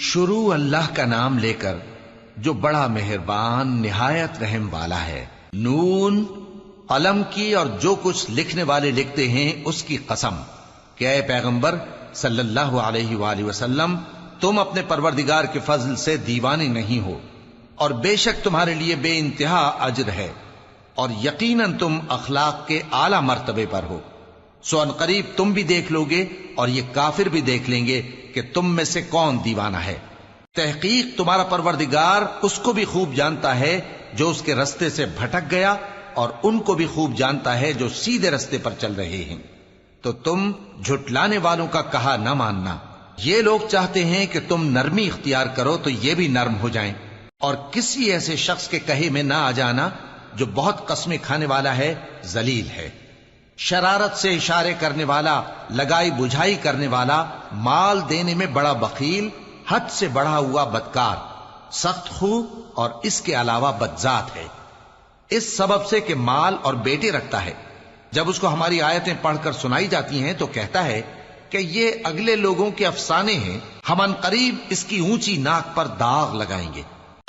شروع اللہ کا نام لے کر جو بڑا مہربان نہایت رحم والا ہے۔ نون، قلم کی اور جو کچھ لکھنے والے لکھتے ہیں اس کی قسم کہ اے پیغمبر صلی اللہ علیہ وآلہ وسلم، تم اپنے پروردگار کے فضل سے دیوانے نہیں ہو، اور بے شک تمہارے لیے بے انتہا اجر ہے، اور یقیناً تم اخلاق کے اعلی مرتبے پر ہو۔ سو ان قریب تم بھی دیکھ لو گے اور یہ کافر بھی دیکھ لیں گے کہ تم میں سے کون دیوانہ ہے۔ تحقیق تمہارا پروردگار اس کو بھی خوب جانتا ہے جو اس کے رستے سے بھٹک گیا، اور ان کو بھی خوب جانتا ہے جو سیدھے رستے پر چل رہے ہیں۔ تو تم جھٹلانے والوں کا کہا نہ ماننا۔ یہ لوگ چاہتے ہیں کہ تم نرمی اختیار کرو تو یہ بھی نرم ہو جائیں، اور کسی ایسے شخص کے کہے میں نہ آ جانا جو بہت قسمیں کھانے والا ہے، ذلیل ہے، شرارت سے اشارے کرنے والا، لگائی بجھائی کرنے والا، مال دینے میں بڑا بخیل، حد سے بڑھا ہوا بدکار، سخت خو اور اس کے علاوہ بدذات ہے، اس سبب سے کہ مال اور بیٹے رکھتا ہے۔ جب اس کو ہماری آیتیں پڑھ کر سنائی جاتی ہیں تو کہتا ہے کہ یہ اگلے لوگوں کے افسانے ہیں، ہم ان قریب اس کی اونچی ناک پر داغ لگائیں گے۔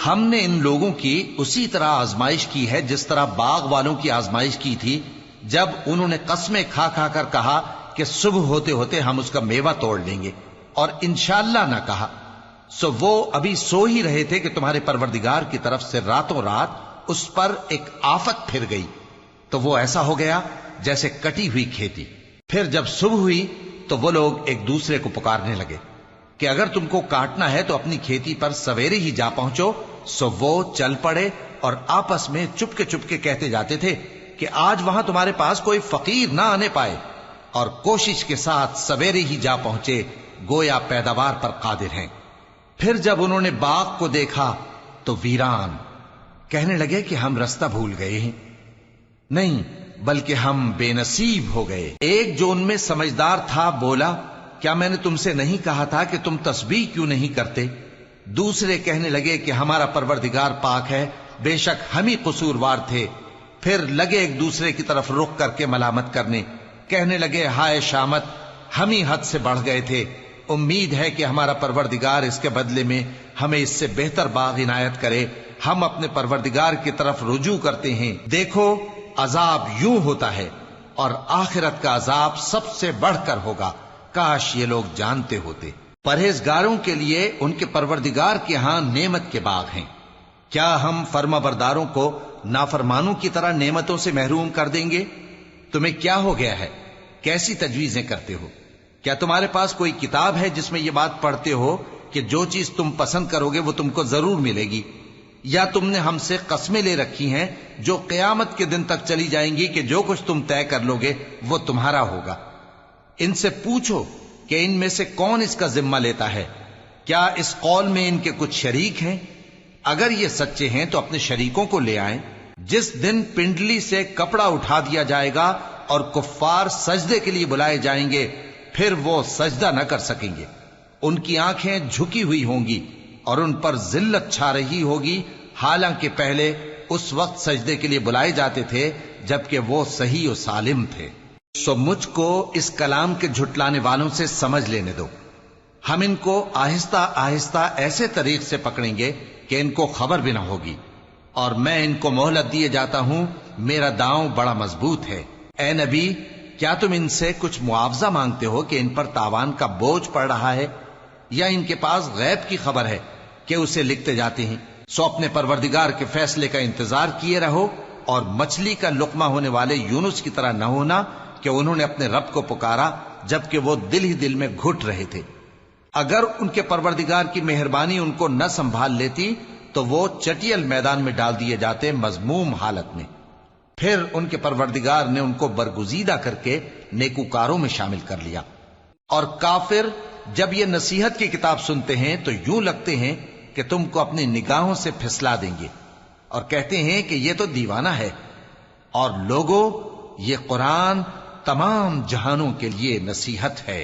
ہم نے ان لوگوں کی اسی طرح آزمائش کی ہے جس طرح باغ والوں کی آزمائش کی تھی، جب انہوں نے قسمیں کھا کھا کر کہا کہ صبح ہوتے ہوتے ہم اس کا میوہ توڑ لیں گے، اور انشاءاللہ نہ کہا۔ سو وہ ابھی سو ہی رہے تھے کہ تمہارے پروردگار کی طرف سے راتوں رات اس پر ایک آفت پھر گئی، تو وہ ایسا ہو گیا جیسے کٹی ہوئی کھیتی۔ پھر جب صبح ہوئی تو وہ لوگ ایک دوسرے کو پکارنے لگے کہ اگر تم کو کاٹنا ہے تو اپنی کھیتی پر سویرے ہی جا پہنچو۔ سو وہ چل پڑے اور آپس میں چپ کے کہتے جاتے تھے کہ آج وہاں تمہارے پاس کوئی فقیر نہ آنے پائے، اور کوشش کے ساتھ سویرے ہی جا پہنچے، گویا پیداوار پر قادر ہیں۔ پھر جب انہوں نے باغ کو دیکھا تو ویران، کہنے لگے کہ ہم رستہ بھول گئے ہیں، نہیں بلکہ ہم بے نصیب ہو گئے۔ ایک جو ان میں سمجھدار تھا بولا، کیا میں نے تم سے نہیں کہا تھا کہ تم تسبیح کیوں نہیں کرتے؟ دوسرے کہنے لگے کہ ہمارا پروردگار پاک ہے، بے شک ہم ہی قصوروار تھے۔ پھر لگے ایک دوسرے کی طرف رخ کر کے ملامت کرنے، کہنے لگے ہائے شامت، ہم ہی حد سے بڑھ گئے تھے، امید ہے کہ ہمارا پروردگار اس کے بدلے میں ہمیں اس سے بہتر باغ عنایت کرے۔ ہم اپنے پروردگار کی طرف رجوع کرتے ہیں، دیکھو عذاب یوں ہوتا ہے، اور آخرت کا عذاب سب سے بڑھ کر ہوگا، کاش یہ لوگ جانتے ہوتے۔ پرہیزگاروں کے لیے ان کے پروردگار کے ہاں نعمت کے باغ ہیں۔ کیا ہم فرما برداروں کو نافرمانوں کی طرح نعمتوں سے محروم کر دیں گے؟ تمہیں کیا ہو گیا ہے؟ کیسی تجویزیں کرتے ہو؟ کیا تمہارے پاس کوئی کتاب ہے جس میں یہ بات پڑھتے ہو کہ جو چیز تم پسند کرو گے وہ تم کو ضرور ملے گی؟ یا تم نے ہم سے قسمیں لے رکھی ہیں جو قیامت کے دن تک چلی جائیں گی کہ جو کچھ تم طے کر لو گے وہ تمہارا ہوگا؟ ان سے پوچھو کہ ان میں سے کون اس کا ذمہ لیتا ہے؟ کیا اس قول میں ان کے کچھ شریک ہیں؟ اگر یہ سچے ہیں تو اپنے شریکوں کو لے آئیں۔ جس دن پنڈلی سے کپڑا اٹھا دیا جائے گا اور کفار سجدے کے لیے بلائے جائیں گے، پھر وہ سجدہ نہ کر سکیں گے، ان کی آنکھیں جھکی ہوئی ہوں گی اور ان پر ذلت چھا رہی ہوگی، حالانکہ پہلے اس وقت سجدے کے لیے بلائے جاتے تھے جبکہ وہ صحیح و سالم تھے۔ سو مجھ کو اس کلام کے جھٹلانے والوں سے سمجھ لینے دو، ہم ان کو آہستہ آہستہ ایسے طریق سے پکڑیں گے کہ ان کو خبر بھی نہ ہوگی، اور میں ان کو مہلت دیے جاتا ہوں، میرا داؤں بڑا مضبوط ہے۔ اے نبی، کیا تم ان سے کچھ معاوضہ مانگتے ہو کہ ان پر تاوان کا بوجھ پڑ رہا ہے، یا ان کے پاس غیب کی خبر ہے کہ اسے لکھتے جاتے ہیں؟ سو اپنے پروردگار کے فیصلے کا انتظار کیے رہو، اور مچھلی کا لقمہ ہونے والے یونس کی طرح نہ ہونا کہ انہوں نے اپنے رب کو پکارا جبکہ وہ دل ہی دل میں گھٹ رہے تھے۔ اگر ان کے پروردگار کی مہربانی ان کو نہ سنبھال لیتی تو وہ چٹیل میدان میں ڈال دیے جاتے مذموم حالت میں۔ پھر ان کے پروردگار نے ان کو برگزیدہ کر کے نیکوکاروں میں شامل کر لیا۔ اور کافر جب یہ نصیحت کی کتاب سنتے ہیں تو یوں لگتے ہیں کہ تم کو اپنی نگاہوں سے پھسلا دیں گے، اور کہتے ہیں کہ یہ تو دیوانہ ہے۔ اور لوگوں، یہ قرآن تمام جہانوں کے لیے نصیحت ہے۔